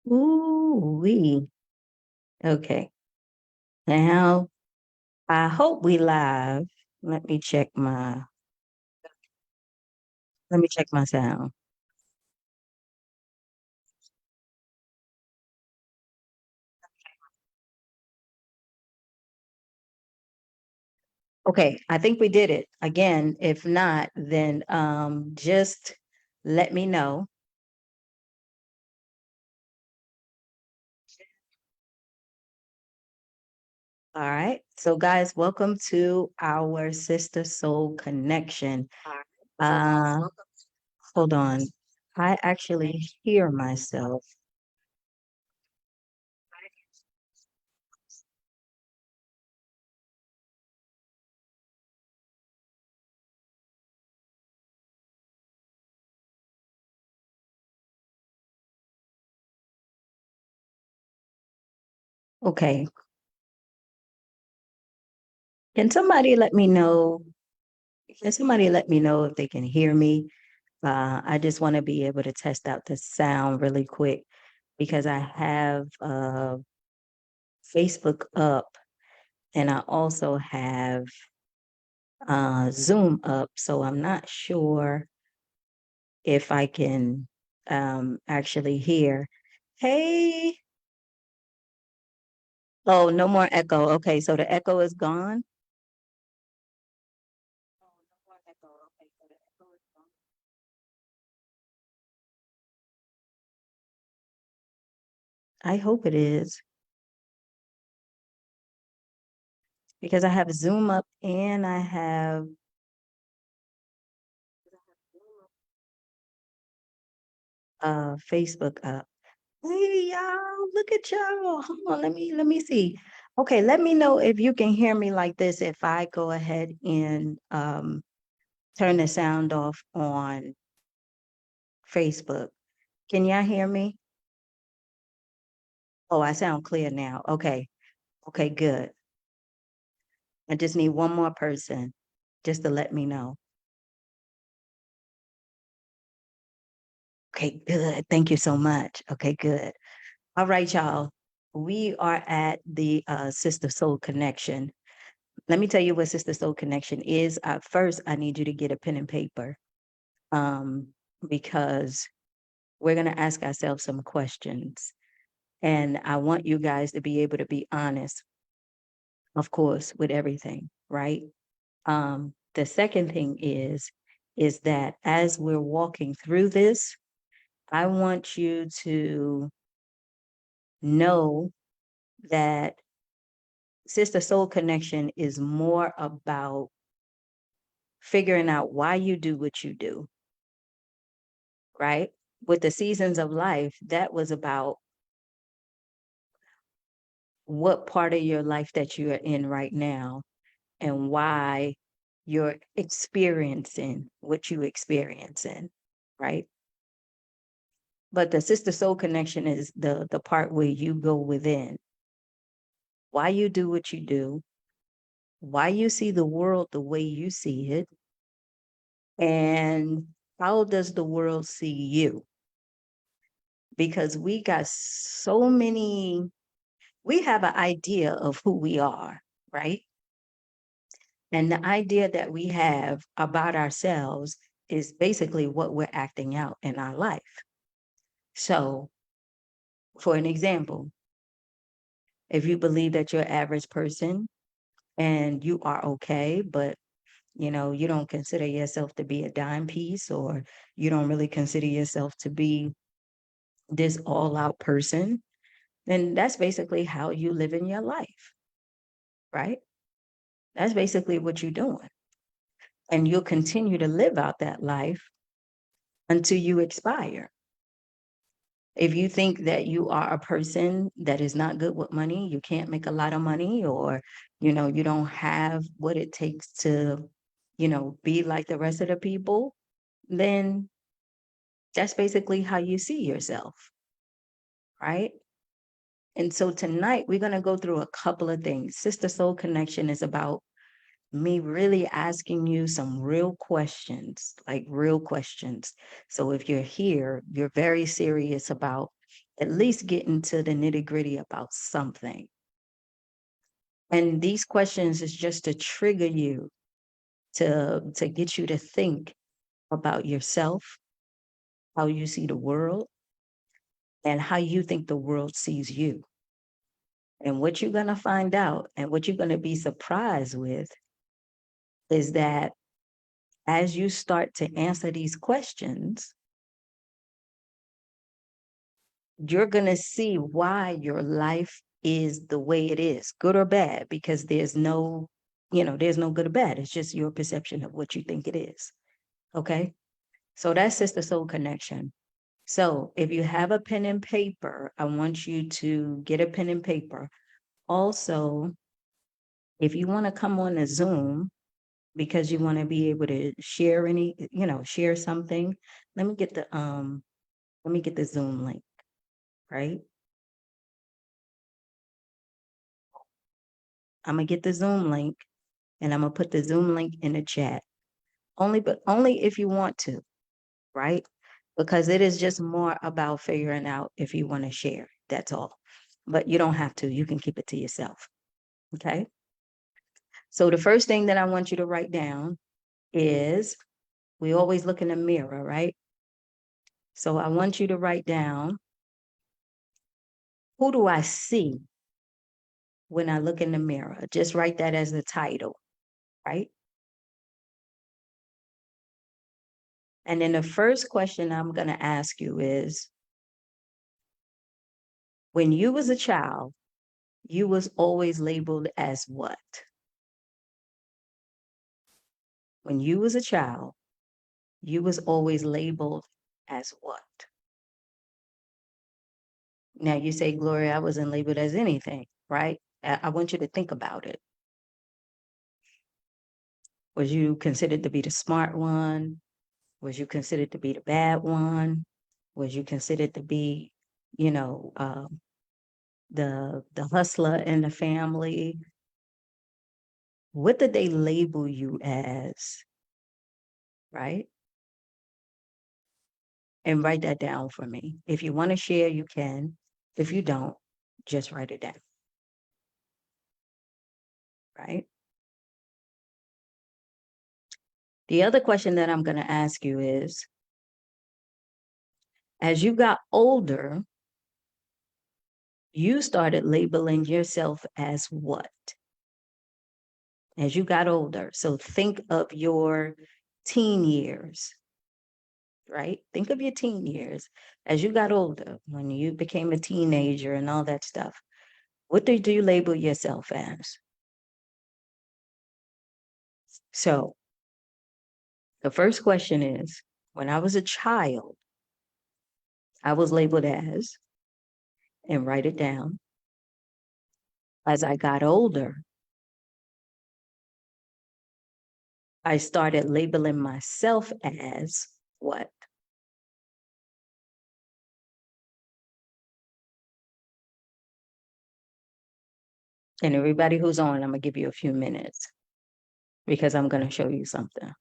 Ooh, wee. Okay. Now, I hope we live. Let me check my let me check my sound. Okay, I think we did it. Again, if not, then just let me know. All right. So guys, welcome to our Sister Soul Connection. Uh hold on. I actually hear myself. Okay. Can somebody let me know? Can somebody let me know if they can hear me? I just want to be able to test out the sound really quick because I have Facebook up and I also have Zoom up. So I'm not sure if I can actually hear. Hey, oh, no more echo. Okay, so the echo is gone. Oh, no more echo. Okay, so the echo is gone. I hope it is because I have Zoom up and I have Facebook up. Hey y'all, look at y'all. Hold on, let me see. Okay, let me know if you can hear me like this if I go ahead and turn the sound off on Facebook. Can y'all hear me? Oh, I sound clear now. Okay. Okay, good. I just need one more person just to let me know. Okay, good. Thank you so much. Okay, good. All right, y'all. We are at the Sister Soul Connection. Let me tell you what Sister Soul Connection is. First, I need you to get a pen and paper um, because we're going to ask ourselves some questions. And I want you guys to be able to be honest, of course, with everything, right? The second thing is that as we're walking through this, I want you to know that Sister Soul Connection is more about figuring out why you do what you do, right? With the seasons of life, that was about what part of your life that you are in right now and why you're experiencing what you experiencing, right? But the Sister Soul Connection is the part where you go within, why you do what you do, why you see the world the way you see it, and how does the world see you? Because we got so many, we have an idea of who we are, right? And the idea that we have about ourselves is basically what we're acting out in our life. So, for an example, if you believe that you're an average person and you are okay, but you don't consider yourself to be a dime piece, or you don't really consider yourself to be this all out person, then that's basically how you live in your life, right? That's basically what you're doing. And you'll continue to live out that life until you expire. If you think that you are a person that is not good with money, you can't make a lot of money, or, you don't have what it takes to, be like the rest of the people, then that's basically how you see yourself, right? And so tonight we're going to go through a couple of things. Sister Soul Connection is about me really asking you some real questions, like real questions. So if you're here, you're very serious about at least get into the nitty-gritty about something. And these questions is just to trigger you, to get you to think about yourself, how you see the world, and how you think the world sees you. And what you're going to find out and what you're going to be surprised with is that as you start to answer these questions, you're going to see why your life is the way it is, good or bad, because there's no good or bad. It's just your perception of what you think it is. Okay. So that's Sister Soul Connection. So if you have a pen and paper, I want you to get a pen and paper. Also, if you want to come on a Zoom because you want to be able to share share something, let me get the Zoom link, right? I'm gonna get the Zoom link and I'm gonna put the Zoom link in the chat. Only if you want to, right? Because it is just more about figuring out if you want to share. That's all. But you don't have to. You can keep it to yourself. Okay. So the first thing that I want you to write down is we always look in the mirror, right? So I want you to write down, who do I see when I look in the mirror? Just write that as the title, right? And then the first question I'm going to ask you is, when you was a child, you was always labeled as what? When you was a child, you was always labeled as what? Now you say, Gloria, I wasn't labeled as anything, right? I want you to think about it. Was you considered to be the smart one? Was you considered to be the bad one? Was you considered to be, the hustler in the family? What did they label you as, right? And write that down for me. If you want to share, you can. If you don't, just write it down, right? The other question that I'm going to ask you is, as you got older, you started labeling yourself as what? As you got older. So think of your teen years, right? Think of your teen years. As you got older, when you became a teenager and all that stuff, what did you label yourself as? So the first question is, when I was a child, I was labeled as, and write it down. As I got older, I started labeling myself as what? And everybody who's on, I'm going to give you a few minutes because I'm going to show you something.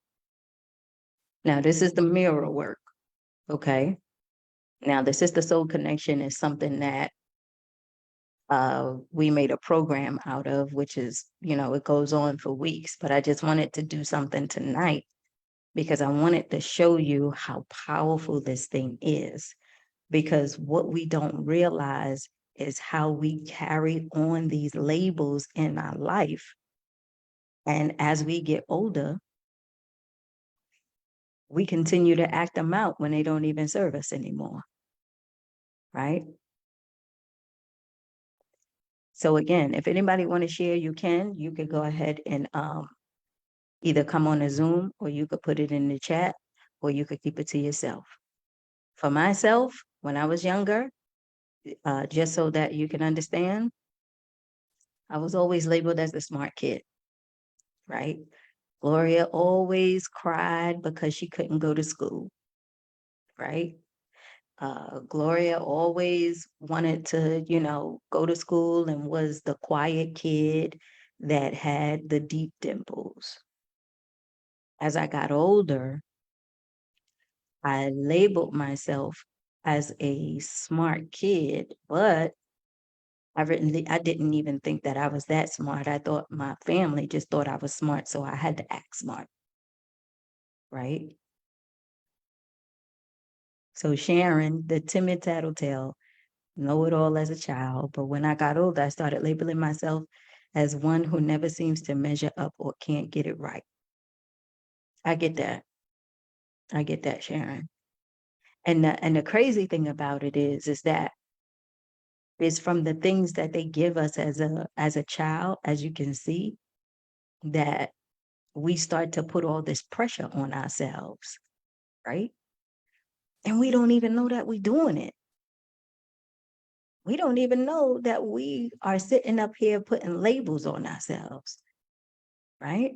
Now, this is the mirror work, okay? Now, the Sister Soul Connection is something that we made a program out of, which is, it goes on for weeks, but I just wanted to do something tonight because I wanted to show you how powerful this thing is. Because what we don't realize is how we carry on these labels in our life. And as we get older, we continue to act them out when they don't even serve us anymore, right? So again, if anybody want to share, you could go ahead and either come on a Zoom, or you could put it in the chat, or you could keep it to yourself. For myself, when I was younger, just so that you can understand, I was always labeled as the smart kid, right? Gloria always cried because she couldn't go to school, right? Gloria always wanted to, go to school and was the quiet kid that had the deep dimples. As I got older, I labeled myself as a smart kid, but I didn't even think that I was that smart. I thought my family just thought I was smart, so I had to act smart, right? So Sharon, the timid tattletale, know it all as a child, but when I got older, I started labeling myself as one who never seems to measure up or can't get it right. I get that. I get that, Sharon. And the crazy thing about it is that it's from the things that they give us as a child, as you can see, that we start to put all this pressure on ourselves, right? And we don't even know that we're doing it. We don't even know that we are sitting up here putting labels on ourselves, right?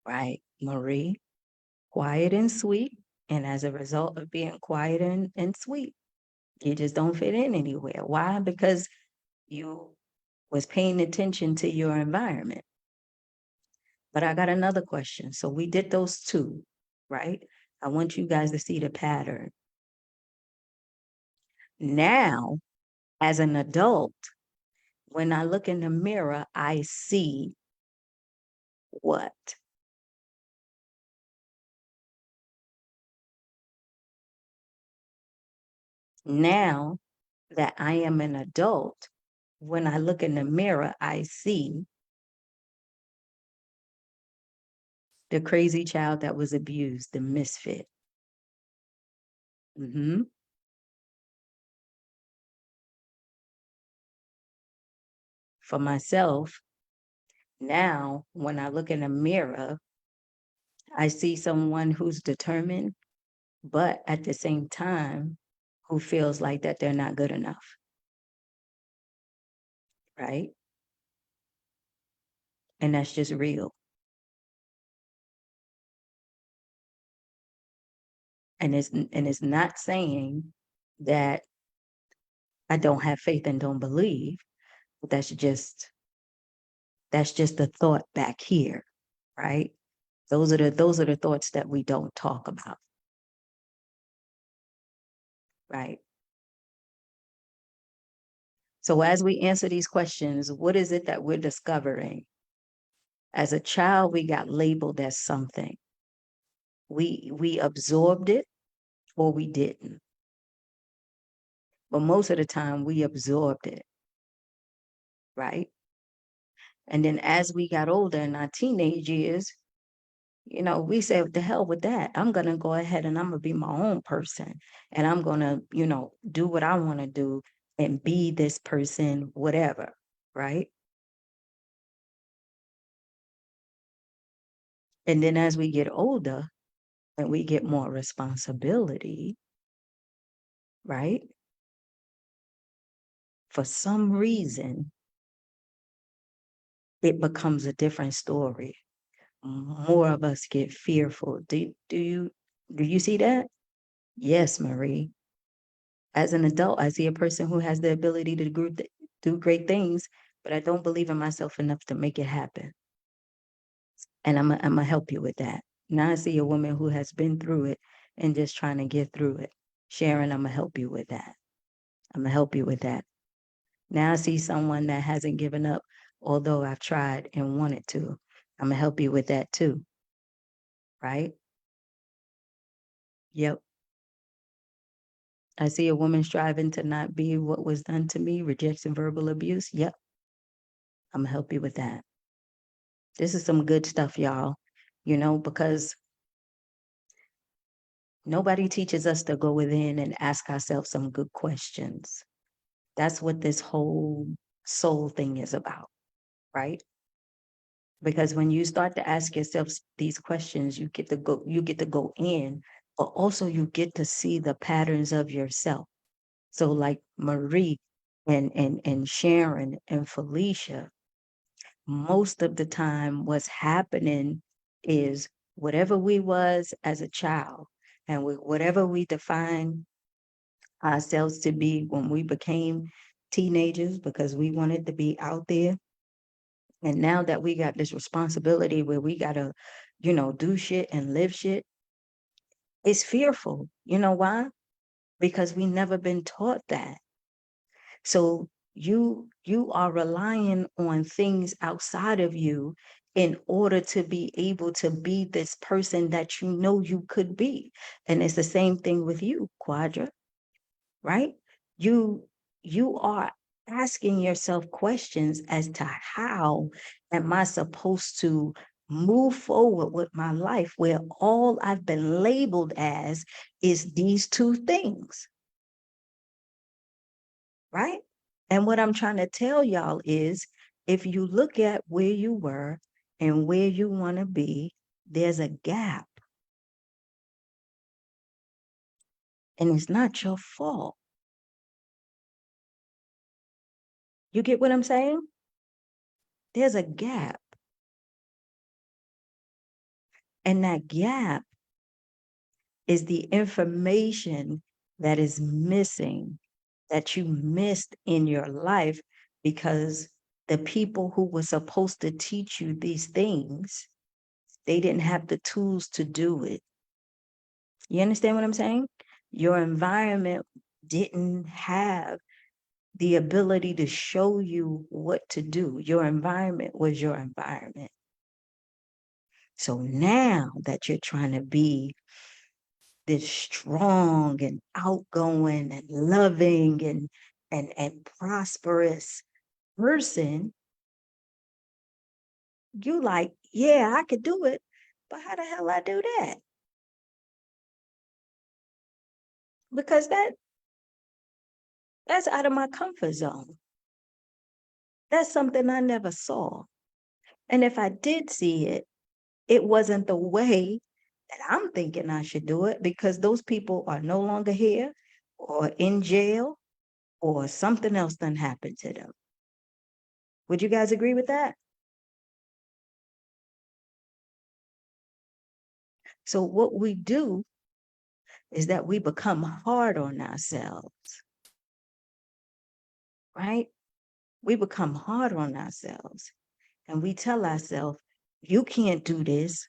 Right, Marie, quiet and sweet. And as a result of being quiet and sweet, you just don't fit in anywhere. Why? Because you was paying attention to your environment. But I got another question. So we did those two, right? I want you guys to see the pattern. Now, as an adult, when I look in the mirror, I see what? Now that I am an adult, when I look in the mirror, I see the crazy child that was abused, the misfit. Mm-hmm. For myself, now when I look in the mirror, I see someone who's determined, but at the same time, who feels like that they're not good enough, right? And that's just real. And it's not saying that I don't have faith and don't believe. But that's just the thought back here, right? Those are the thoughts that we don't talk about, right? So as we answer these questions, what is it that we're discovering? As a child, we got labeled as something. We absorbed it or we didn't. But most of the time we absorbed it, right? And then as we got older in our teenage years, we said, the hell with that. I'm going to go ahead and I'm going to be my own person. And I'm going to, do what I want to do and be this person, whatever, right? And then as we get older and we get more responsibility, right? For some reason, it becomes a different story. More of us get fearful. Do you see that? Yes, Marie. As an adult, I see a person who has the ability to do great things, but I don't believe in myself enough to make it happen. And I'm going to help you with that. Now I see a woman who has been through it and just trying to get through it. Sharon, I'm going to help you with that. I'm going to help you with that. Now I see someone that hasn't given up, although I've tried and wanted to. I'm going to help you with that too. Right? Yep. I see a woman striving to not be what was done to me, rejection, verbal abuse. Yep. I'm going to help you with that. This is some good stuff, y'all, because nobody teaches us to go within and ask ourselves some good questions. That's what this whole soul thing is about, right? Because when you start to ask yourself these questions, you get to go in, but also you get to see the patterns of yourself. So like Marie and Sharon and Felicia, most of the time what's happening is whatever we was as a child and whatever we define ourselves to be when we became teenagers because we wanted to be out there. And now that we got this responsibility where we got to, do shit and live shit, It's fearful. You know why? Because we never been taught that. So you are relying on things outside of you in order to be able to be this person that you know you could be. And it's the same thing with you, Quadra, right? You you are asking yourself questions as to how am I supposed to move forward with my life where all I've been labeled as is these two things, right? And what I'm trying to tell y'all is if you look at where you were and where you want to be, there's a gap. And it's not your fault. You get what I'm saying? There's a gap. And that gap is the information that is missing, that you missed in your life because the people who were supposed to teach you these things, they didn't have the tools to do it. You understand what I'm saying? Your environment didn't have the ability to show you what to do. Your environment was your environment. So now that you're trying to be this strong and outgoing and loving and prosperous person, you like, yeah, I could do it, but how the hell I do that? Because that's out of my comfort zone. That's something I never saw. And if I did see it, it wasn't the way that I'm thinking I should do it because those people are no longer here or in jail or something else done happened to them. Would you guys agree with that? So what we do is that we become hard on ourselves, right? We become hard on ourselves and we tell ourselves, you can't do this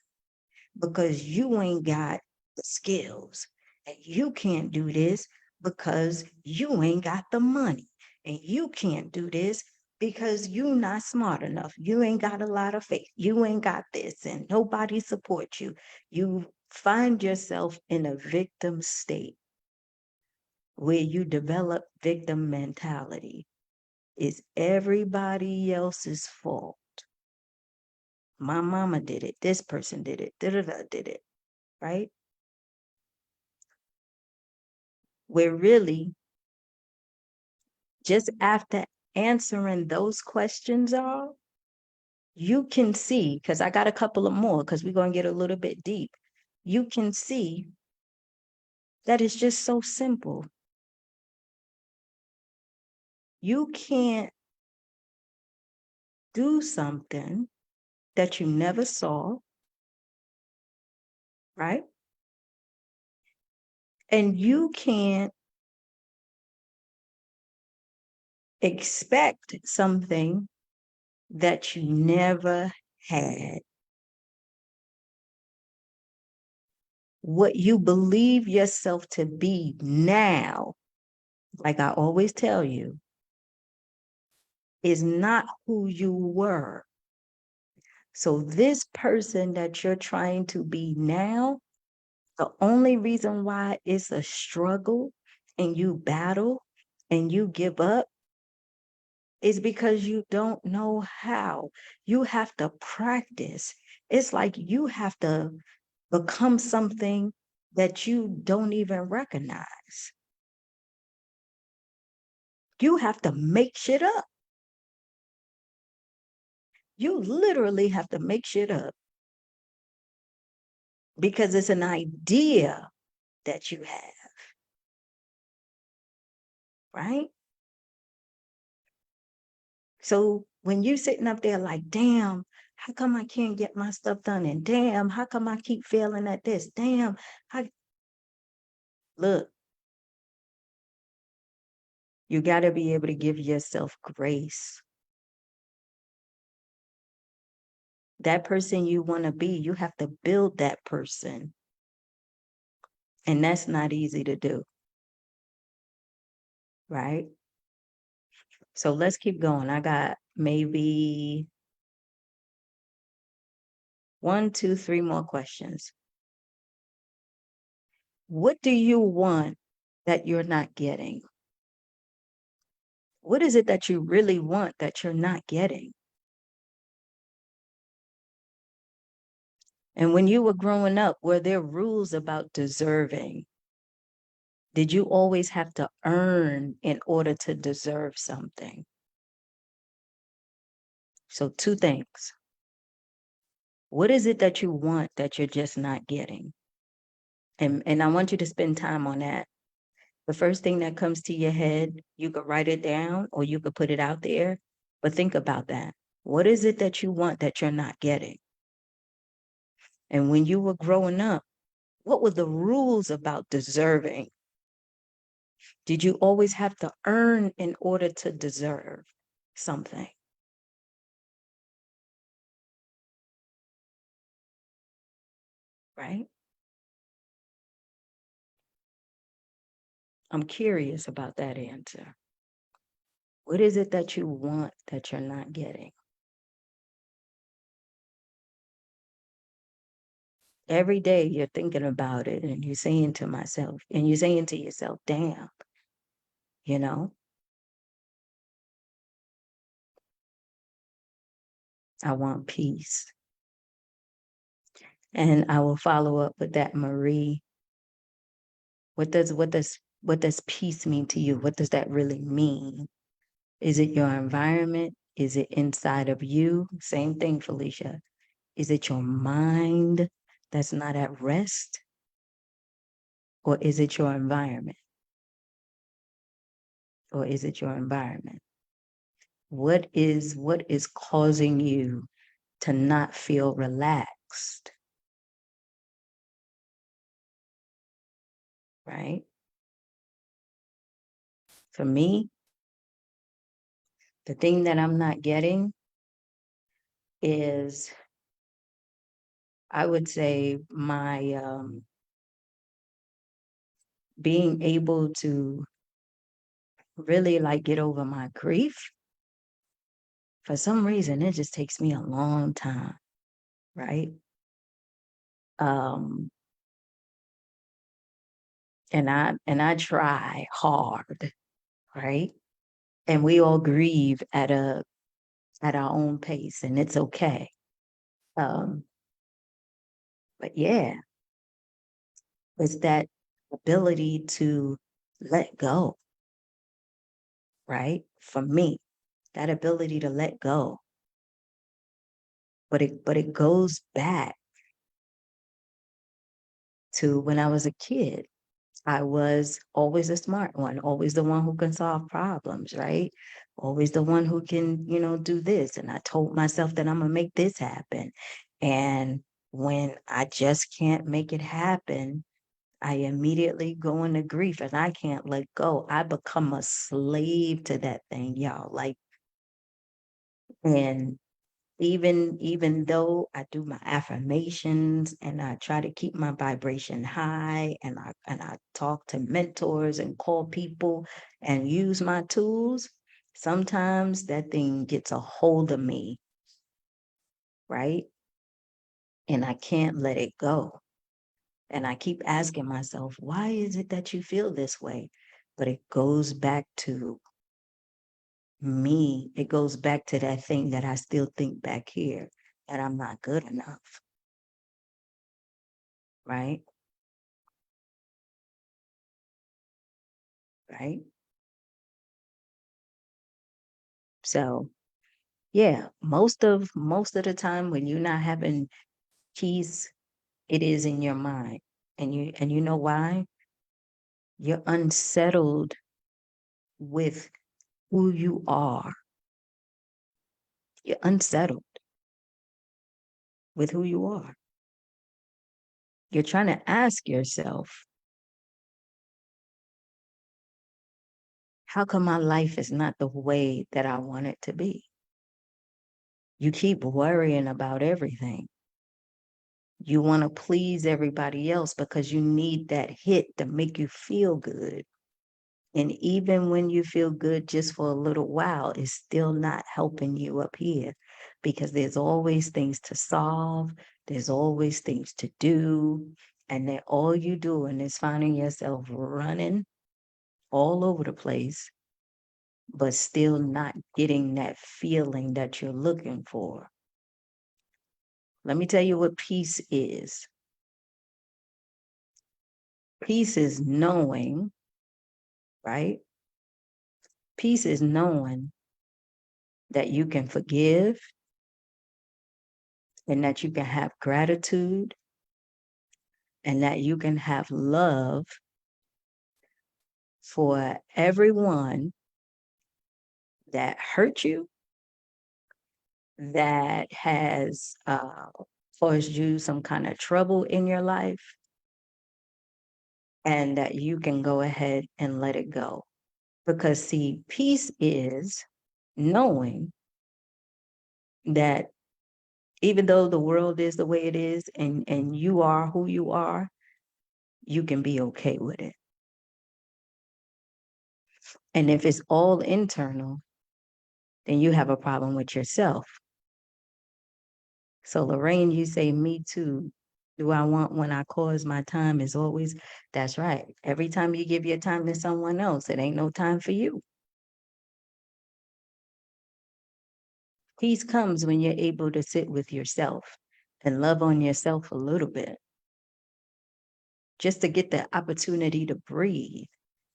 because you ain't got the skills. And you can't do this because you ain't got the money. And you can't do this because you're not smart enough. You ain't got a lot of faith. You ain't got this and nobody supports you. You find yourself in a victim state where you develop victim mentality. It's everybody else's fault. My mama did it. This person did it. Da-da-da did it. Right? Where really, just after answering those questions are, you can see, because I got a couple of more, because we're going to get a little bit deep. You can see that it's just so simple. You can't do something that you never saw, right? And you can't expect something that you never had. What you believe yourself to be now, like I always tell you, is not who you were. So this person that you're trying to be now, the only reason why it's a struggle and you battle and you give up is because you don't know how. You have to practice. It's like you have to become something that you don't even recognize. You have to make shit up. You literally have to make shit up because it's an idea that you have, right? So when you sitting up there like, damn, how come I can't get my stuff done? And damn, how come I keep failing at this? Damn, look, you got to be able to give yourself grace. That person you want to be, you have to build that person. And that's not easy to do, right? So let's keep going. I got maybe 1, 2, 3 more questions. What do you want that you're not getting? What is it that you really want that you're not getting? And when you were growing up, were there rules about deserving? Did you always have to earn in order to deserve something? So, two things. What is it that you want that you're just not getting? And I want you to spend time on that. The first thing that comes to your head, you could write it down or you could put it out there, but think about that. What is it that you want that you're not getting? And when you were growing up, what were the rules about deserving? Did you always have to earn in order to deserve something? Right? I'm curious about that answer. What is it that you want that you're not getting? Every day you're thinking about it and you're saying to myself, and you're saying to yourself, damn, you know, I want peace. And I will follow up with that, Marie. What does peace mean to you? What does that really mean? Is it your environment? Is it inside of you? Same thing, Felicia. Is it your mind that's not at rest? Or is it your environment? Or is it your environment? What is causing you to not feel relaxed? Right? For me, the thing that I'm not getting is, I would say, my being able to really like get over my grief. For some reason, it just takes me a long time, right? Um, and I try hard, right? And we all grieve at our own pace, and it's okay. Um, but yeah, it's that ability to let go, right? For me, that ability to let go. But it goes back to when I was a kid. I was always a smart one, always the one who can solve problems, right? Always the one who can, do this. And I told myself that I'm gonna make this happen. And when I just can't make it happen, I immediately go into grief and I can't let go. I become a slave to that thing, y'all. Like, and even though I do my affirmations and I try to keep my vibration high and I talk to mentors and call people and use my tools, sometimes that thing gets a hold of me, right? And I can't let it go. And I keep asking myself, why is it that you feel this way? But it goes back to me. It goes back to that thing that I still think back here that I'm not good enough, right? Right. So yeah, most of the time when you're not having peace, it is in your mind. And you know why? You're unsettled with who you are. You're unsettled with who you are. You're trying to ask yourself, how come my life is not the way that I want it to be? You keep worrying about everything. You want to please everybody else because you need that hit to make you feel good. And even when you feel good just for a little while, it's still not helping you up here because there's always things to solve, there's always things to do. And then all you doing is finding yourself running all over the place, but still not getting that feeling that you're looking for. Let me tell you what peace is. Peace is knowing, right? Peace is knowing that you can forgive and that you can have gratitude and that you can have love for everyone that hurt you, that has caused you some kind of trouble in your life, and that you can go ahead and let it go. Because, see, peace is knowing that even though the world is the way it is and you are who you are, you can be okay with it. And if it's all internal, then you have a problem with yourself. So, Lorraine, you say, me too. Do I want when I cause my time is always, that's right. Every time you give your time to someone else, it ain't no time for you. Peace comes when you're able to sit with yourself and love on yourself a little bit, just to get the opportunity to breathe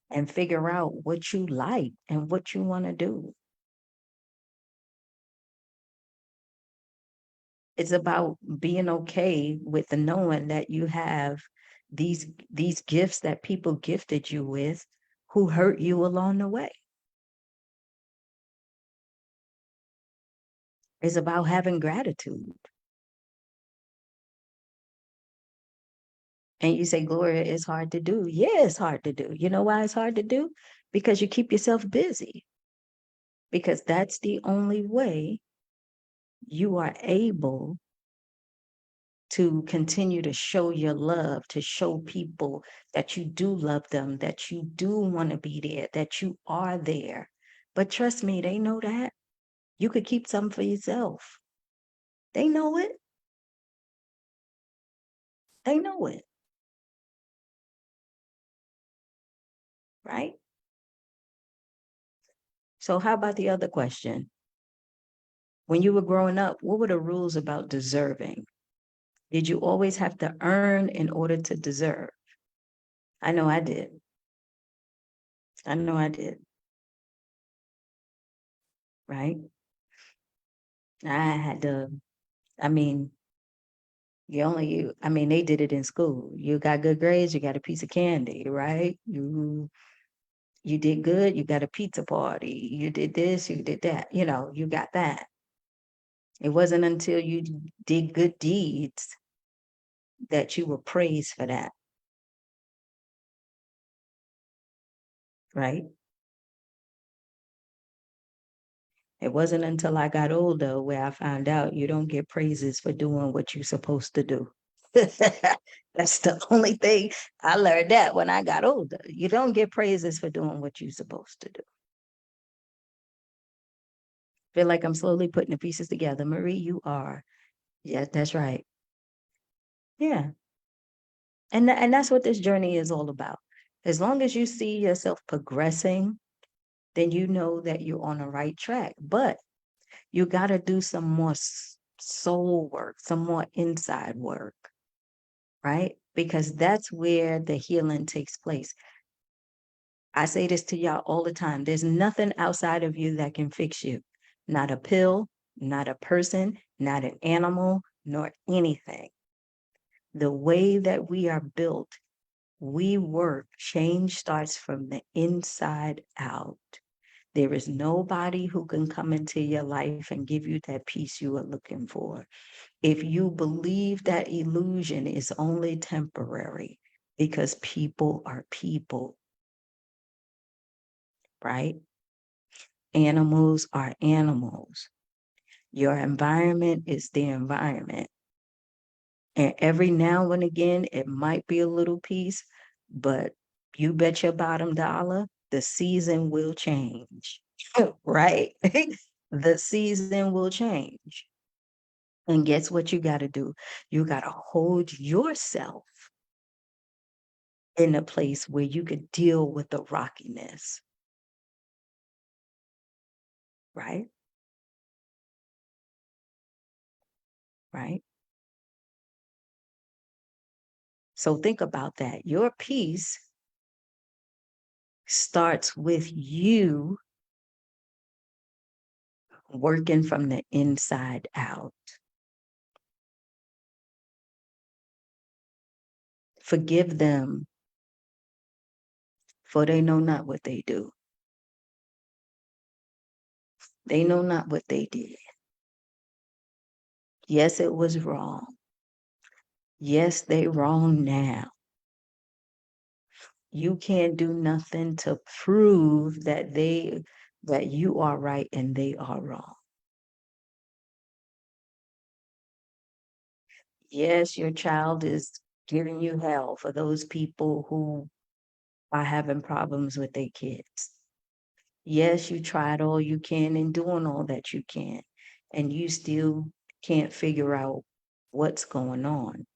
and figure out what you like and what you want to do. It's about being okay with the knowing that you have these gifts that people gifted you with who hurt you along the way. It's about having gratitude. And you say, Gloria, it's hard to do. Yeah, it's hard to do. You know why it's hard to do? Because you keep yourself busy. Because that's the only way you are able to continue to show your love, to show people that you do love them, that you do want to be there, that you are there. But trust me, they know that. You could keep some for yourself. They know it. They know it. Right? So how about the other question? When you were growing up, what were the rules about deserving? Did you always have to earn in order to deserve? I know I did. I know I did. Right? I had to, I mean, I mean, they did it in school. You got good grades, you got a piece of candy, right? You did good, you got a pizza party. You did this, you did that, you got that. It wasn't until you did good deeds that you were praised for that, right? It wasn't until I got older where I found out you don't get praises for doing what you're supposed to do. That's the only thing I learned that when I got older. You don't get praises for doing what you're supposed to do. Feel like I'm slowly putting the pieces together. Marie, you are. Yeah, that's right. Yeah. And that's what this journey is all about. As long as you see yourself progressing, then you know that you're on the right track. But you got to do some more soul work, some more inside work, right? Because that's where the healing takes place. I say this to y'all all the time. There's nothing outside of you that can fix you. Not a pill, not a person, not an animal, nor anything. The way that we are built, we work. Change starts from the inside out. There is nobody who can come into your life and give you that peace you are looking for. If you believe that illusion is only temporary, because people are people, right? Animals are animals. Your environment is the environment. And every now and again, it might be a little piece, but you bet your bottom dollar the season will change, right? The season will change. And guess what you got to do? You got to hold yourself in a place where you could deal with the rockiness, right? Right. So think about that. Your peace starts with you working from the inside out. Forgive them, for they know not what they do. They know not what they did. Yes, it was wrong. Yes, they wrong now. You can't do nothing to prove that you are right and they are wrong. Yes, your child is giving you hell for those people who are having problems with their kids. Yes, you tried all you can and doing all that you can, and you still can't figure out what's going on.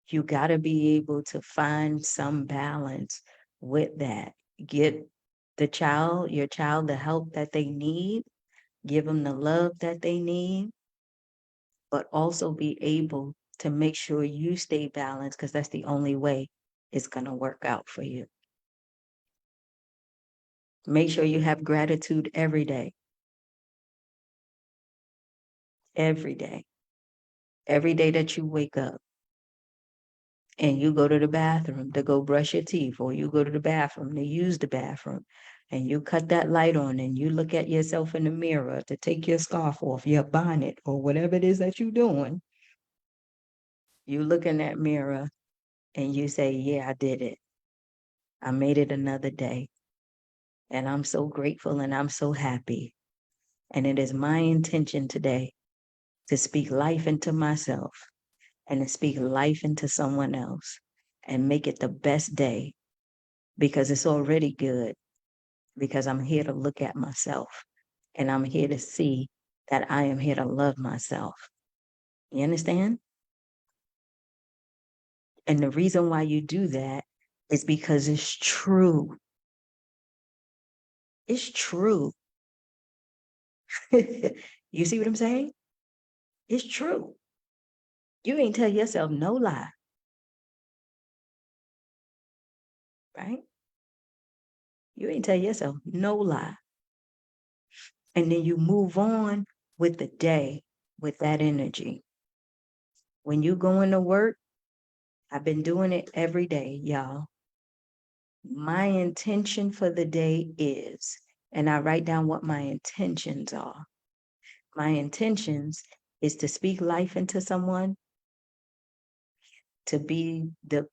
You got to be able to find some balance with that. Get your child the help that they need, give them the love that they need, but also be able to make sure you stay balanced because that's the only way it's going to work out for you. Make sure you have gratitude every day. Every day. Every day that you wake up and you go to the bathroom to go brush your teeth, or you go to the bathroom to use the bathroom, and you cut that light on and you look at yourself in the mirror to take your scarf off, your bonnet, or whatever it is that you're doing, you look in that mirror and you say, yeah, I did it. I made it another day. And I'm so grateful and I'm so happy. And it is my intention today to speak life into myself and to speak life into someone else and make it the best day, because it's already good, because I'm here to look at myself and I'm here to see that I am here to love myself. You understand? And the reason why you do that is because it's true. It's true. You see what I'm saying? It's true. You ain't tell yourself no lie, right? You ain't tell yourself no lie. And then you move on with the day with that energy. When you go into work, I've been doing it every day, y'all. My intention for the day is, and I write down what my intentions are. My intentions is to speak life into someone, to be the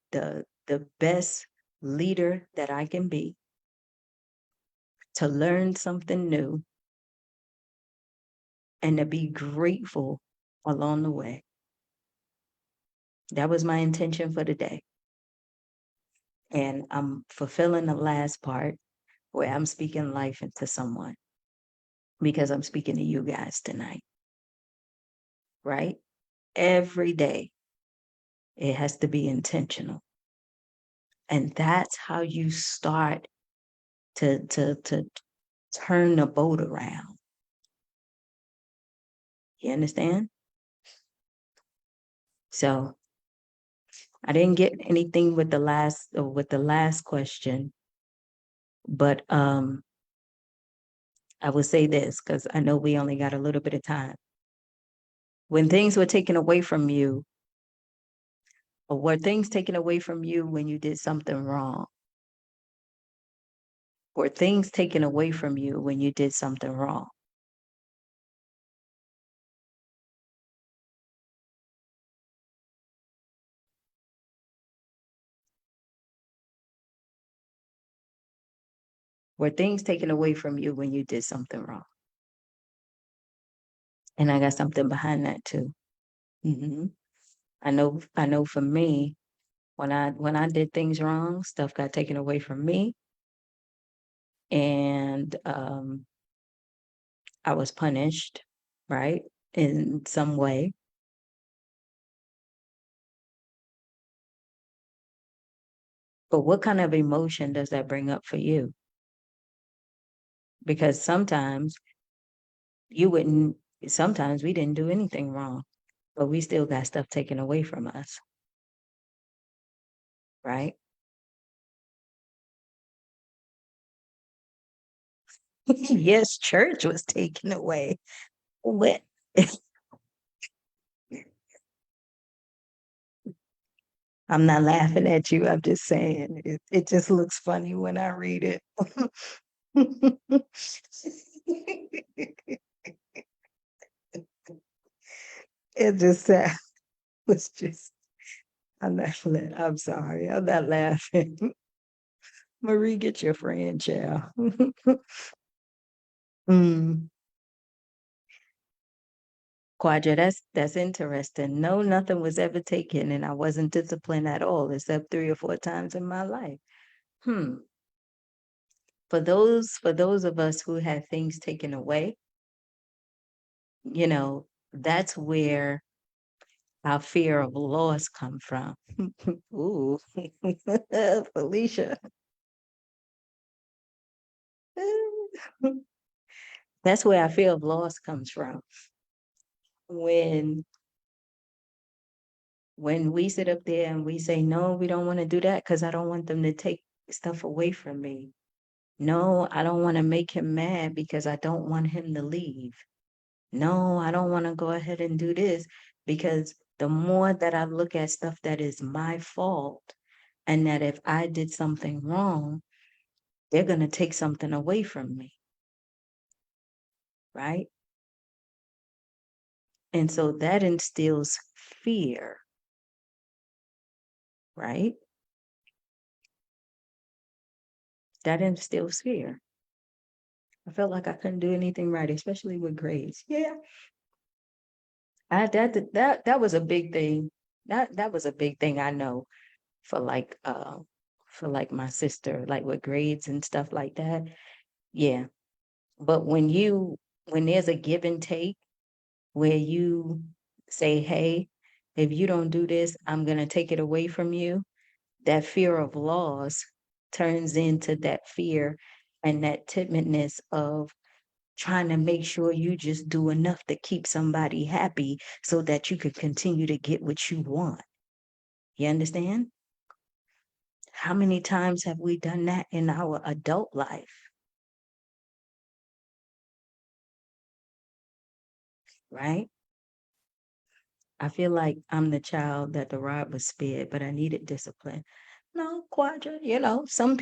best leader that I can be, to learn something new, and to be grateful along the way. That was my intention for the day. And I'm fulfilling the last part where I'm speaking life into someone, because I'm speaking to you guys tonight, right? Every day, it has to be intentional. And that's how you start to turn the boat around. You understand? So I didn't get anything with the last question, but I will say this, because I know we only got a little bit of time. When things were taken away from you, or were things taken away from you when you did something wrong? Were things taken away from you when you did something wrong? Were things taken away from you when you did something wrong? And I got something behind that too. Hmm. I know for me, when I did things wrong, stuff got taken away from me, and I was punished, right, in some way. But what kind of emotion does that bring up for you? Because you wouldn't, sometimes we didn't do anything wrong, but we still got stuff taken away from us, right? Yes, church was taken away. What? I'm not laughing at you. I'm just saying it just looks funny when I read it. It just was just, I'm not, I'm sorry. I'm not laughing. Marie, get your friend, child. Mm, Quadra, that's interesting. No, nothing was ever taken, and I wasn't disciplined at all, except 3 or 4 times in my life. Hmm. For those of us who had things taken away, that's where our fear of loss come from. Ooh, Felicia. That's where our fear of loss comes from. When when we sit up there and we say, no, we don't want to do that because I don't want them to take stuff away from me. No, I don't want to make him mad because I don't want him to leave. No, I don't want to go ahead and do this because the more that I look at stuff that is my fault, and that if I did something wrong, they're going to take something away from me, right? And so that instills fear, right? That instills fear. I felt like I couldn't do anything right, especially with grades. Yeah, that was a big thing. That was a big thing I know for like my sister, like with grades and stuff like that. Yeah. But when there's a give and take where you say, hey, if you don't do this, I'm gonna take it away from you, that fear of loss turns into that fear and that timidness of trying to make sure you just do enough to keep somebody happy so that you could continue to get what you want. You understand? How many times have we done that in our adult life, right? I feel like I'm the child that the rod was spared, but I needed discipline. No, Quadra, some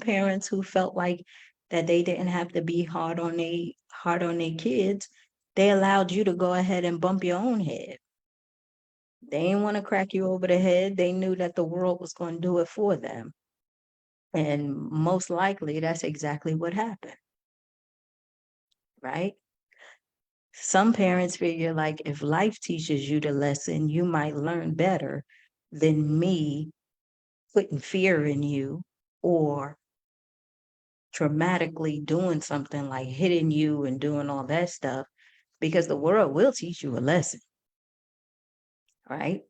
parents who felt like that they didn't have to be hard on their kids, they allowed you to go ahead and bump your own head. They didn't want to crack you over the head. They knew that the world was going to do it for them. And most likely that's exactly what happened, right? Some parents figure like if life teaches you the lesson, you might learn better than me putting fear in you or traumatically doing something like hitting you and doing all that stuff because the world will teach you a lesson, right?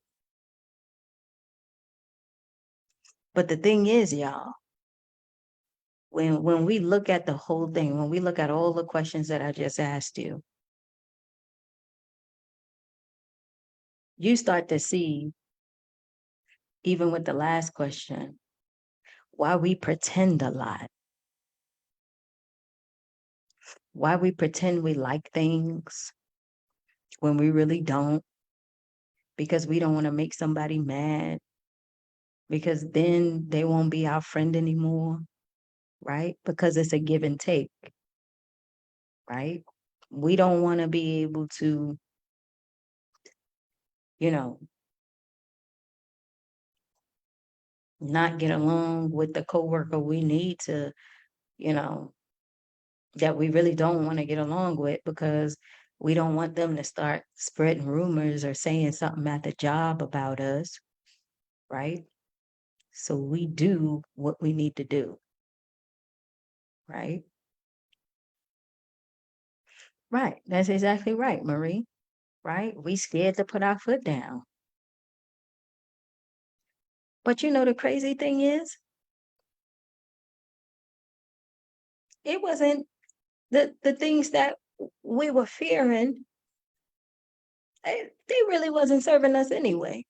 But the thing is, y'all, when we look at the whole thing, when we look at all the questions that I just asked you start to see, even with the last question, why we pretend a lot, why we pretend we like things when we really don't, because we don't want to make somebody mad, because then they won't be our friend anymore, right? Because it's a give and take, right? We don't want to be able to, you know, not get along with the coworker we need to, you know, that we really don't want to get along with because We don't want them to start spreading rumors or saying something at the job about us, right? So we do what we need to do, right? Right. That's exactly right, Marie. Right? We scared to put our foot down. But you know, the crazy thing is, it wasn't the things that we were fearing, they really wasn't serving us anyway.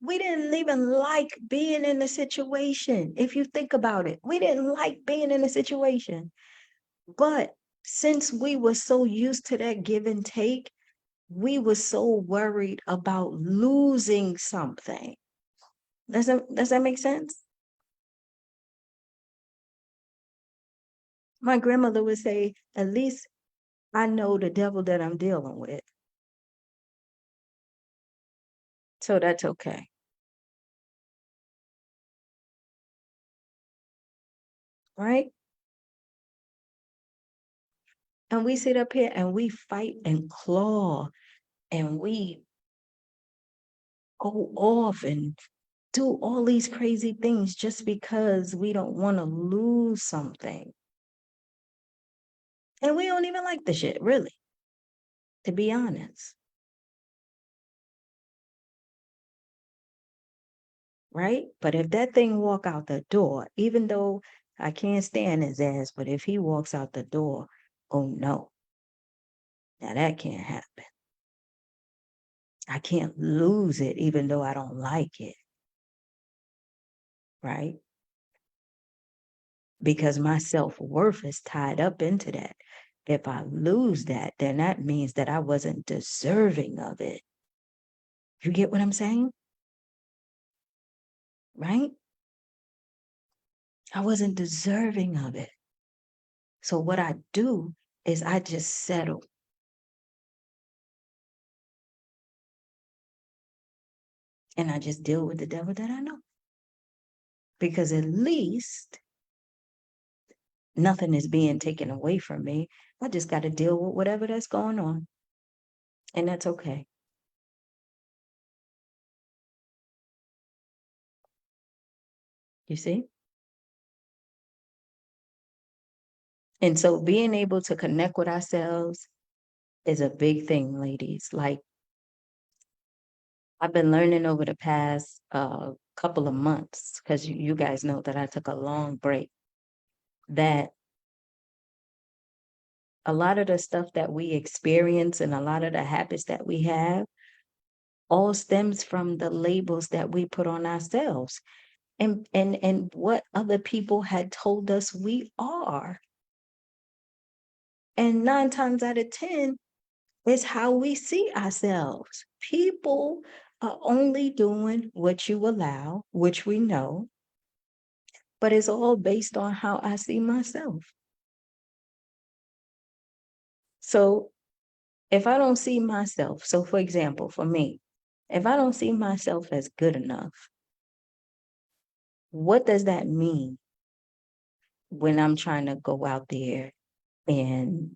We didn't even like being in the situation. If you think about it, we didn't like being in the situation. But since we were so used to that give and take, we were so worried about losing something. Does that make sense? My grandmother would say, at least I know the devil that I'm dealing with. So that's okay. Right? And we sit up here and we fight and claw and we go off and do all these crazy things just because we don't want to lose something. And we don't even like the shit, really, to be honest. Right? But if that thing walk out the door, even though I can't stand his ass, but if he walks out the door, oh no, now that can't happen. I can't lose it even though I don't like it. Right? Because my self-worth is tied up into that. If I lose that, then that means that I wasn't deserving of it. You get what I'm saying? Right? I wasn't deserving of it. So what I do is I just settle. And I just deal with the devil that I know. Because at least nothing is being taken away from me. I just got to deal with whatever that's going on. And that's okay. You see? And so being able to connect with ourselves is a big thing, ladies. Like, I've been learning over the past couple of months, because you guys know that I took a long break, that a lot of the stuff that we experience and a lot of the habits that we have all stems from the labels that we put on ourselves and what other people had told us we are. And 9 times out of 10, it's how we see ourselves. People are only doing what you allow, which we know, but it's all based on how I see myself. So if I don't see myself, so for example, for me, if I don't see myself as good enough, what does that mean when I'm trying to go out there and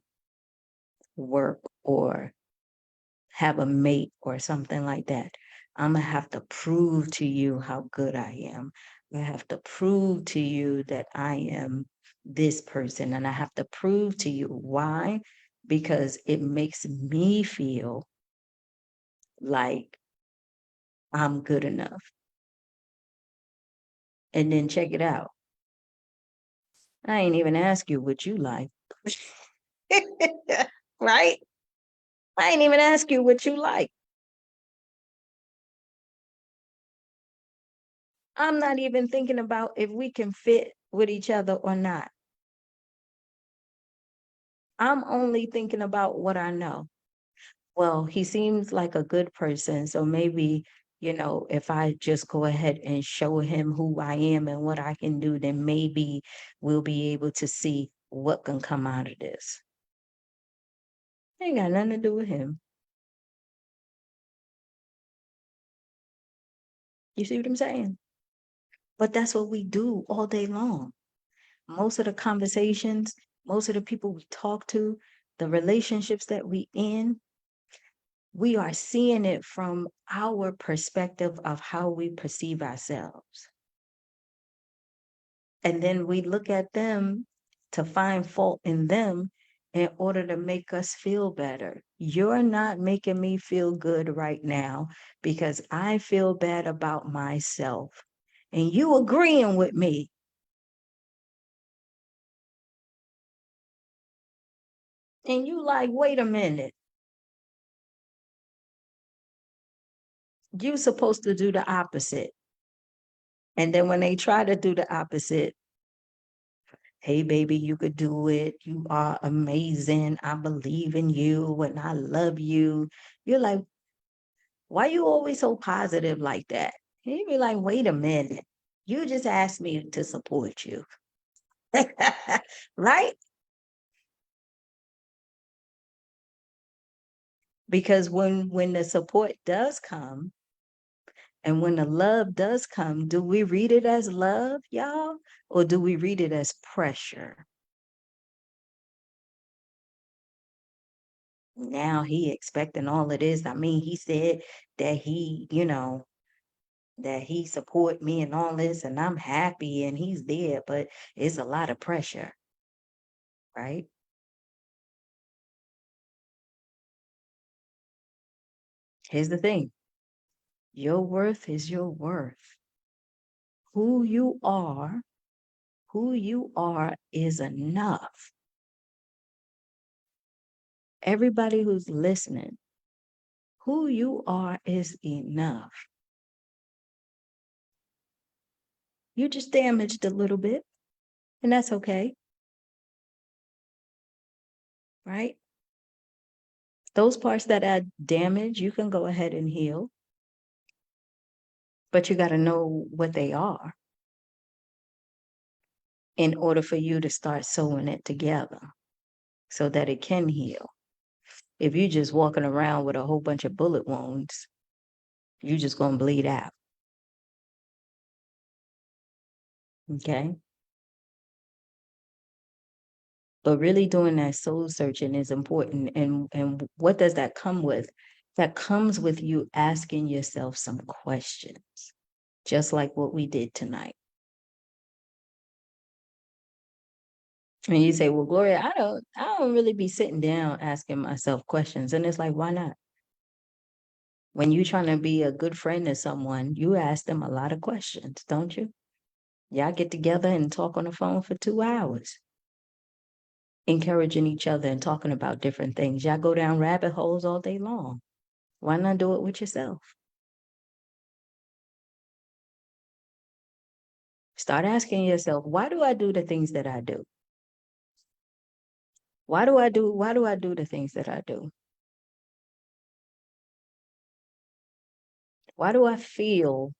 work or have a mate or something like that? I'm gonna have to prove to you how good I am. I have to prove to you that I am this person, and I have to prove to you why, because it makes me feel like I'm good enough. And then check it out. I ain't even ask you what you like. Right? I ain't even ask you what you like. I'm not even thinking about if we can fit with each other or not. I'm only thinking about what I know. Well, he seems like a good person, so maybe, if I just go ahead and show him who I am and what I can do, then maybe we'll be able to see what can come out of this. Ain't got nothing to do with him. You see what I'm saying? But that's what we do all day long. Most of the conversations, most of the people we talk to, the relationships that we in, we are seeing it from our perspective of how we perceive ourselves. And then we look at them to find fault in them in order to make us feel better. You're not making me feel good right now because I feel bad about myself. And you agreeing with me. And you like, wait a minute. You're supposed to do the opposite. And then when they try to do the opposite, hey, baby, you could do it. You are amazing. I believe in you and I love you. You're like, why you always so positive like that? He'd be like, wait a minute. You just asked me to support you. Right? Because when the support does come and when the love does come, do we read it as love, y'all? Or do we read it as pressure? Now he expecting all of this. I mean, he said that that he support me and all this, and I'm happy and he's there, but it's a lot of pressure, right? Here's the thing. Your worth is your worth. Who you are is enough. Everybody who's listening, who you are is enough. You just damaged a little bit, and that's okay, right? Those parts that are damaged, you can go ahead and heal, but you got to know what they are in order for you to start sewing it together so that it can heal. If you're just walking around with a whole bunch of bullet wounds, you're just going to bleed out. Okay. But really doing that soul searching is important. And what does that come with? That comes with you asking yourself some questions, just like what we did tonight. And you say, well, Gloria, I don't really be sitting down asking myself questions. And it's like, why not? When you're trying to be a good friend to someone, you ask them a lot of questions, don't you? Y'all get together and talk on the phone for 2 hours, encouraging each other and talking about different things. Y'all go down rabbit holes all day long. Why not do it with yourself? Start asking yourself, why do I do the things that I do? Why do I do the things that I do? Why do I feel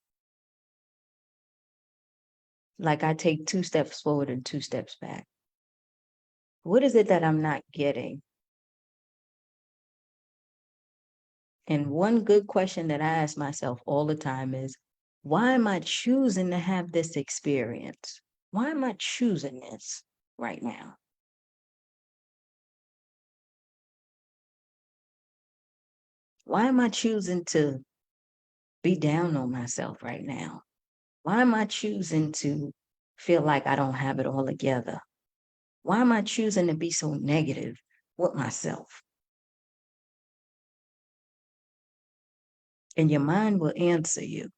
like I take 2 steps forward and 2 steps back? What is it that I'm not getting? And one good question that I ask myself all the time is, why am I choosing to have this experience? Why am I choosing this right now? Why am I choosing to be down on myself right now? Why am I choosing to feel like I don't have it all together? Why am I choosing to be so negative with myself? And your mind will answer you.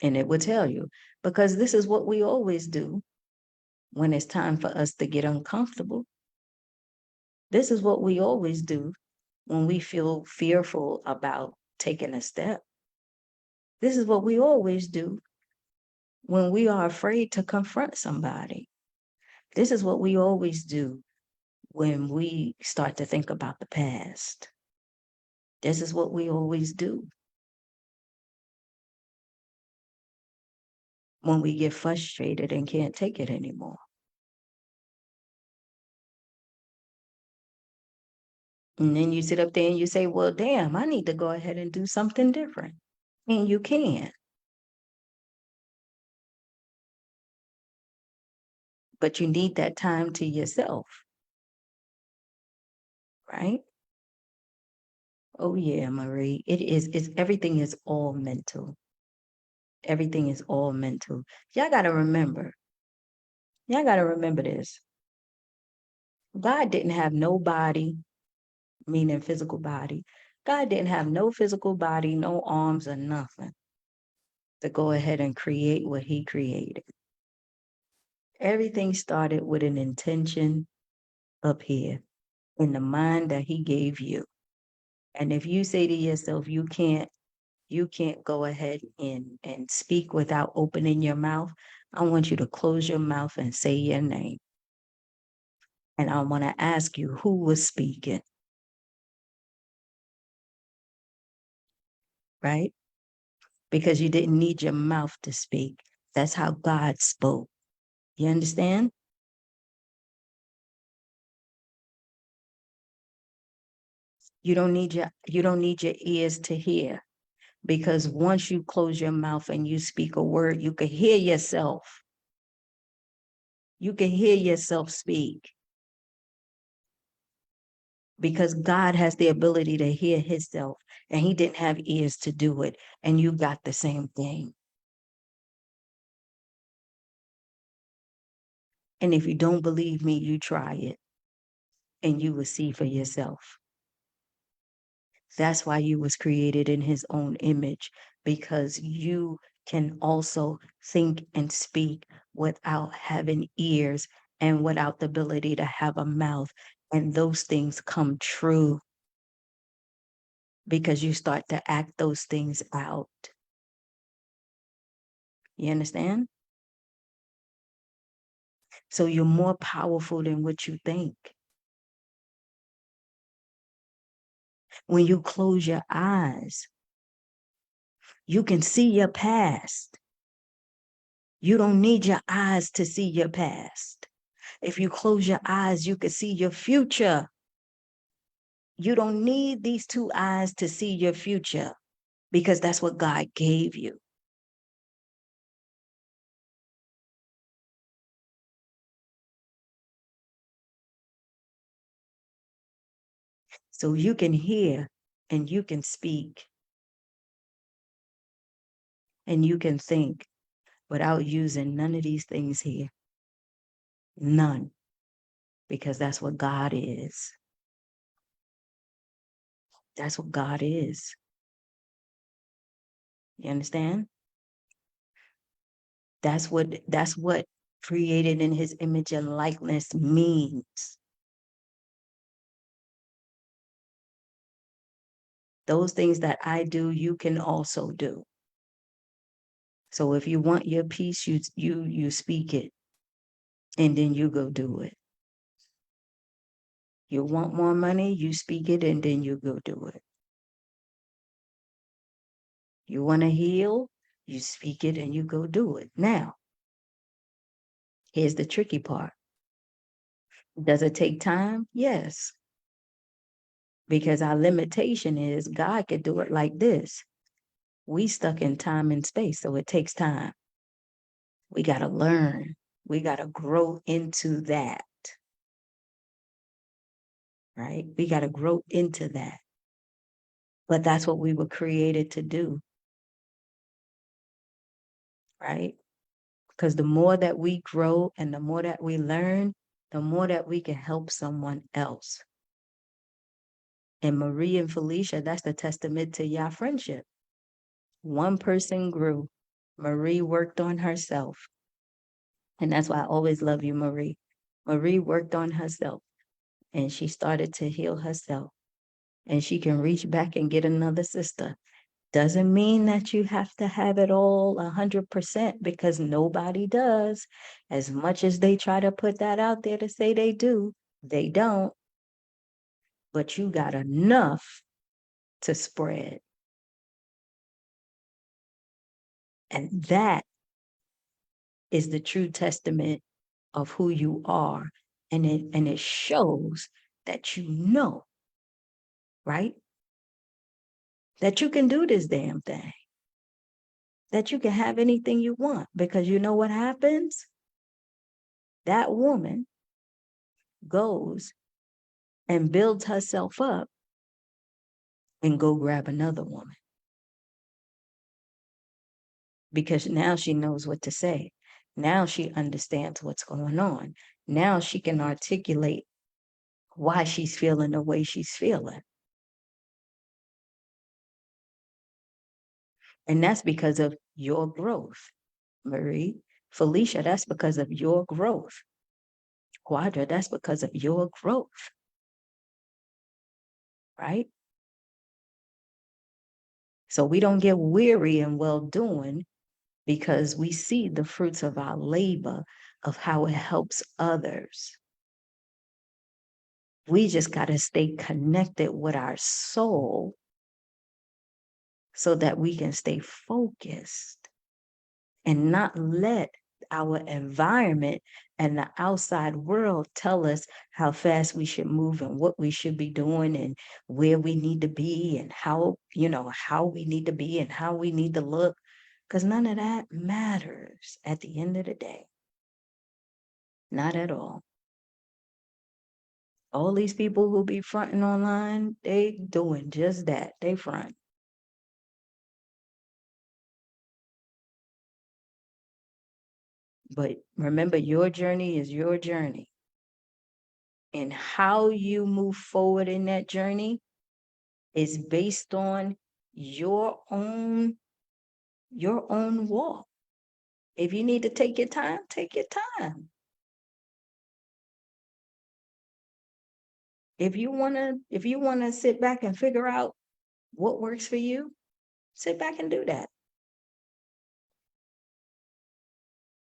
And it will tell you, because this is what we always do when it's time for us to get uncomfortable. This is what we always do when we feel fearful about taking a step. This is what we always do when we are afraid to confront somebody. This is what we always do when we start to think about the past. This is what we always do when we get frustrated and can't take it anymore. And then you sit up there and you say, well, damn, I need to go ahead and do something different. And you can. but you need that time to yourself, right? Oh yeah, Marie, it's everything is all mental. Everything is all mental. Y'all got to remember. Y'all got to remember this. God didn't have no body, meaning physical body. God didn't have no physical body, no arms or nothing to go ahead and create what he created. Everything started with an intention up here in the mind that he gave you. And if you say to yourself, you can't go ahead and speak without opening your mouth, I want you to close your mouth and say your name. And I want to ask you who was speaking, right? Because you didn't need your mouth to speak. That's how God spoke. You understand? You don't need your ears to hear, because once you close your mouth and you speak a word, you can hear yourself. You can hear yourself speak, because God has the ability to hear himself, and he didn't have ears to do it, and you got the same thing. And if you don't believe me, you try it and you will see for yourself. That's why you was created in his own image, because you can also think and speak without having ears and without the ability to have a mouth. And those things come true because you start to act those things out. You understand? So you're more powerful than what you think. When you close your eyes, you can see your past. You don't need your eyes to see your past. If you close your eyes, you can see your future. You don't need these two eyes to see your future, because that's what God gave you. So you can hear and you can speak and you can think without using none of these things here. None. Because that's what God is. That's what God is. You understand? That's what created in his image and likeness means. Those things that I do, you can also do. So if you want your peace, you speak it, and then you go do it. You want more money, you speak it, and then you go do it. You want to heal, you speak it, and you go do it. Now, here's the tricky part. Does it take time? Yes. Because our limitation is God could do it like this. We stuck in time and space, so it takes time. We got to learn. We got to grow into that, right? We got to grow into that. But that's what we were created to do, right? Because the more that we grow and the more that we learn, the more that we can help someone else. And Marie and Felicia, that's the testament to your friendship. One person grew. Marie worked on herself. And that's why I always love you, Marie. Marie worked on herself and she started to heal herself. And she can reach back and get another sister. Doesn't mean that you have to have it all 100%, because nobody does. As much as they try to put that out there to say they do, they don't. But you got enough to spread. And that is the true testament of who you are. And it shows that you know, right? That you can do this damn thing. That you can have anything you want, because you know what happens? that woman goes and builds herself up and go grab another woman, because now she knows what to say. Now she understands what's going on. Now she can articulate why she's feeling the way she's feeling. And that's because of your growth, Marie. Felicia, that's because of your growth. Quadra, that's because of your growth, right? So we don't get weary in well doing, because we see the fruits of our labor, of how it helps others. We just got to stay connected with our soul so that we can stay focused and not let our environment and the outside world tell us how fast we should move and what we should be doing and where we need to be and how, how we need to be and how we need to look, because none of that matters at the end of the day. Not at all. All these people who be fronting online, they doing just that. They front. But remember, your journey is your journey. And how you move forward in that journey is based on your own walk. If you need to take your time, take your time. If you wanna sit back and figure out what works for you, sit back and do that.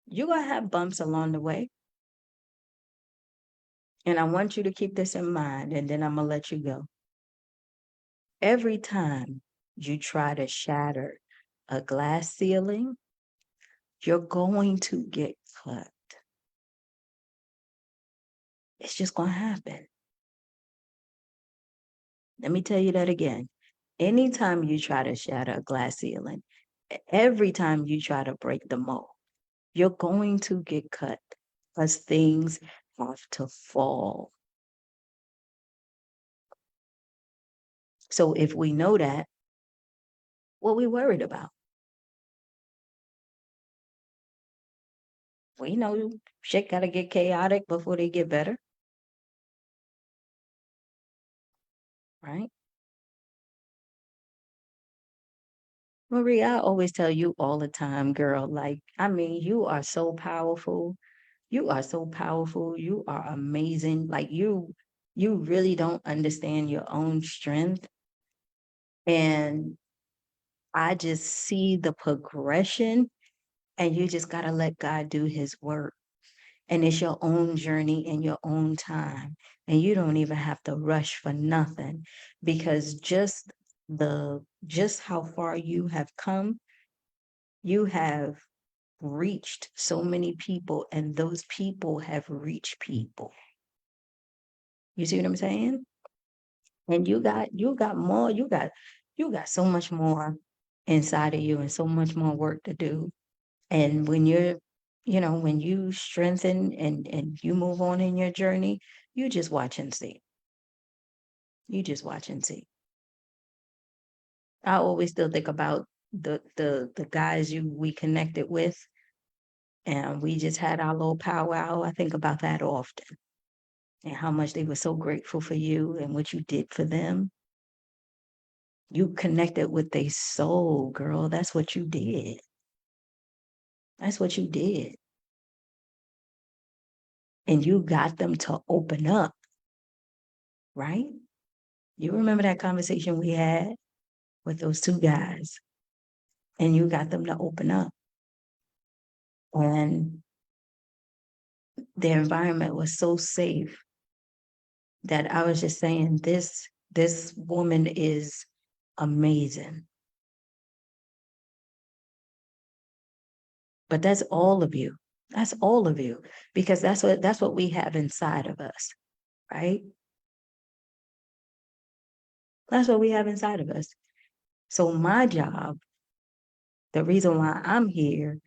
You're gonna have bumps along the way. And I want you to keep this in mind, and then I'm gonna let you go. Every time you try to shatter a glass ceiling, you're going to get cut. It's just going to happen. Let me tell you that again. Anytime you try to shatter a glass ceiling, every time you try to break the mold, you're going to get cut, because things have to fall. So if we know that, what are we worried about? We know shit got to get chaotic before they get better. Right? Marie, I always tell you all the time, girl, you are so powerful. You are so powerful. You are amazing. You really don't understand your own strength. And I just see the progression, and you just got to let God do his work. And it's your own journey in your own time. And you don't even have to rush for nothing, because just how far you have come, you have reached so many people, and those people have reached people. You see what I'm saying? And you got more, you got so much more inside of you and so much more work to do. And when you strengthen and you move on in your journey, you just watch and see. You just watch and see. I always still think about the guys we connected with, and we just had our little powwow. I think about that often, and how much they were so grateful for you and what you did for them. You connected with their soul, girl. That's what you did. That's what you did. And you got them to open up, right? You remember that conversation we had with those two guys, and you got them to open up. And their environment was so safe that I was just saying, this woman is amazing. But that's all of you. That's all of you, because that's what we have inside of us, right? That's what we have inside of us. So my job, the reason why I'm here,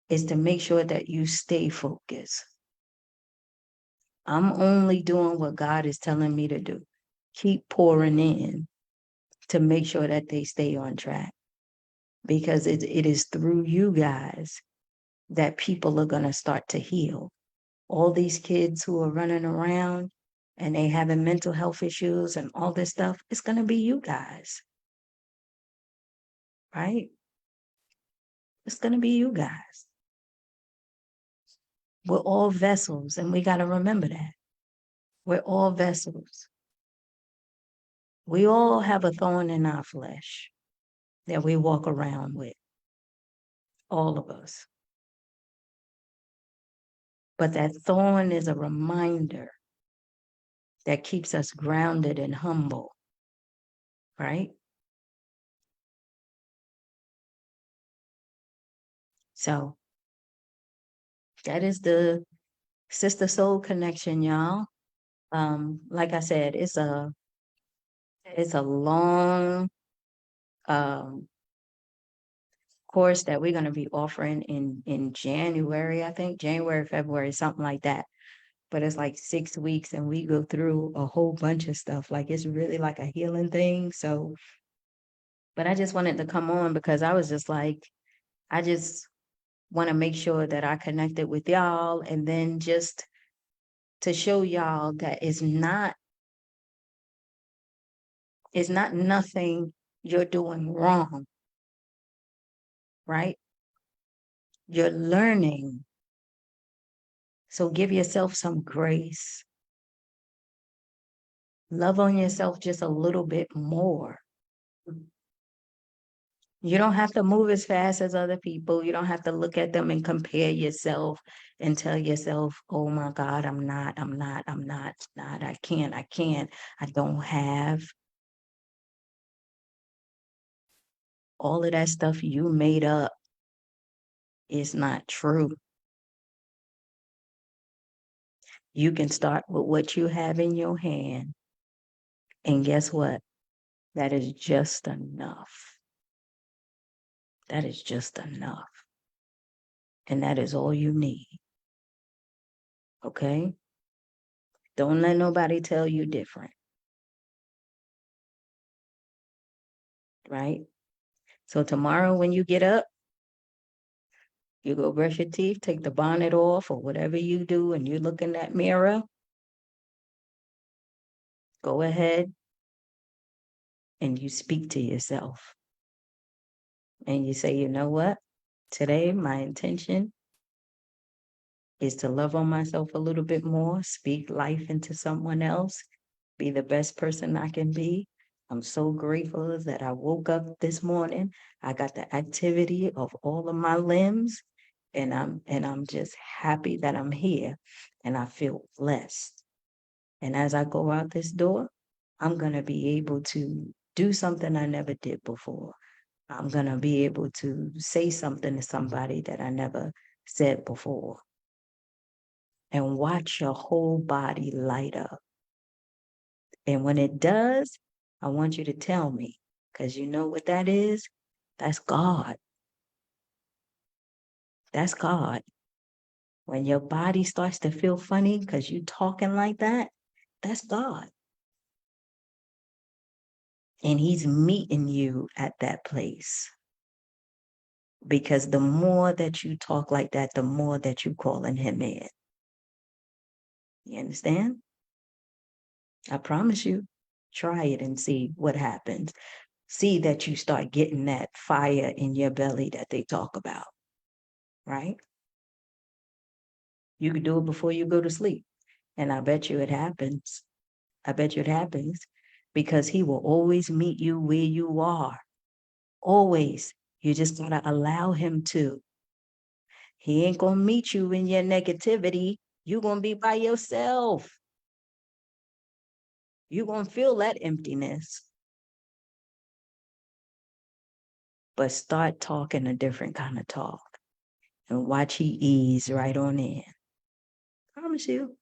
is to make sure that you stay focused. I'm only doing what God is telling me to do. Keep pouring in to make sure that they stay on track, because it is through you guys that people are going to start to heal. All these kids who are running around and they having mental health issues and all this stuff, it's going to be you guys, right? It's going to be you guys. We're all vessels, and we got to remember that. We're all vessels. We all have a thorn in our flesh that we walk around with, all of us. But that thorn is a reminder that keeps us grounded and humble, right? So that is the Sister Soul Connection, y'all. Like I said, it's a long course that we're going to be offering in January, I think, January, February, something like that. But it's like 6 weeks, and we go through a whole bunch of stuff. Like, it's really like a healing thing. So, but I just wanted to come on because I was just like, I just want to make sure that I connected with y'all, and then just to show y'all that it's not nothing you're doing wrong, right? You're learning. So give yourself some grace. Love on yourself just a little bit more. You don't have to move as fast as other people. You don't have to look at them and compare yourself and tell yourself, oh my God, I'm not, I can't, I don't have. All of that stuff you made up is not true. You can start with what you have in your hand. And guess what? That is just enough. That is just enough. And that is all you need. Okay? Don't let nobody tell you different. Right? So tomorrow when you get up, you go brush your teeth, take the bonnet off or whatever you do, and you look in that mirror, go ahead and you speak to yourself. And you say, you know what? Today, my intention is to love on myself a little bit more, speak life into someone else, be the best person I can be. I'm so grateful that I woke up this morning. I got the activity of all of my limbs, and I'm just happy that I'm here, and I feel blessed. And as I go out this door, I'm going to be able to do something I never did before. I'm going to be able to say something to somebody that I never said before, and watch your whole body light up. And when it does, I want you to tell me, because you know what that is? That's God. That's God. When your body starts to feel funny because you talking like that, that's God. And he's meeting you at that place. Because the more that you talk like that, the more that you calling him in. You understand? I promise you. Try it and see what happens. See that you start getting that fire in your belly that they talk about, right? You can do it before you go to sleep. And I bet you it happens. I bet you it happens because he will always meet you where you are. Always. You just got to allow him to. He ain't going to meet you in your negativity. You're going to be by yourself. You're going to feel that emptiness. But start talking a different kind of talk and watch he ease right on in. I promise you.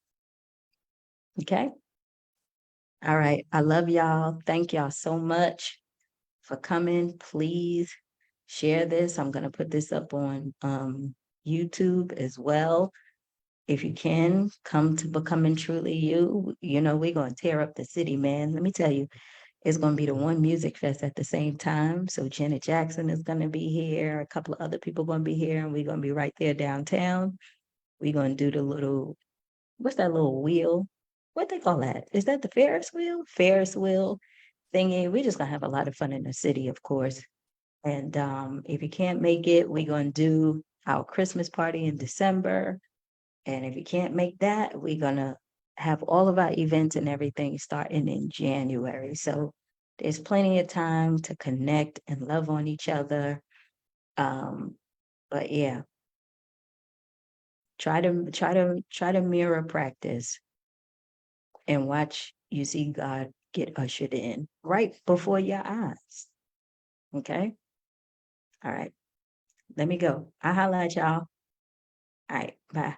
Okay? All right. I love y'all. Thank y'all so much for coming. Please share this. I'm going to put this up on YouTube as well. If you can come to becoming truly you, we're going to tear up the city, man. Let me tell you, it's going to be the one music fest at the same time. So Janet Jackson is going to be here. A couple of other people going to be here, and we're going to be right there downtown. We're going to do the little, what's that little wheel? What they call that? Is that the Ferris wheel? Ferris wheel thingy. We're just going to have a lot of fun in the city, of course. And if you can't make it, we're going to do our Christmas party in December. And if you can't make that, we're going to have all of our events and everything starting in January. So there's plenty of time to connect and love on each other. But yeah, try to mirror practice and watch you see God get ushered in right before your eyes. Okay. All right. Let me go. I'll holla at y'all. All right. Bye.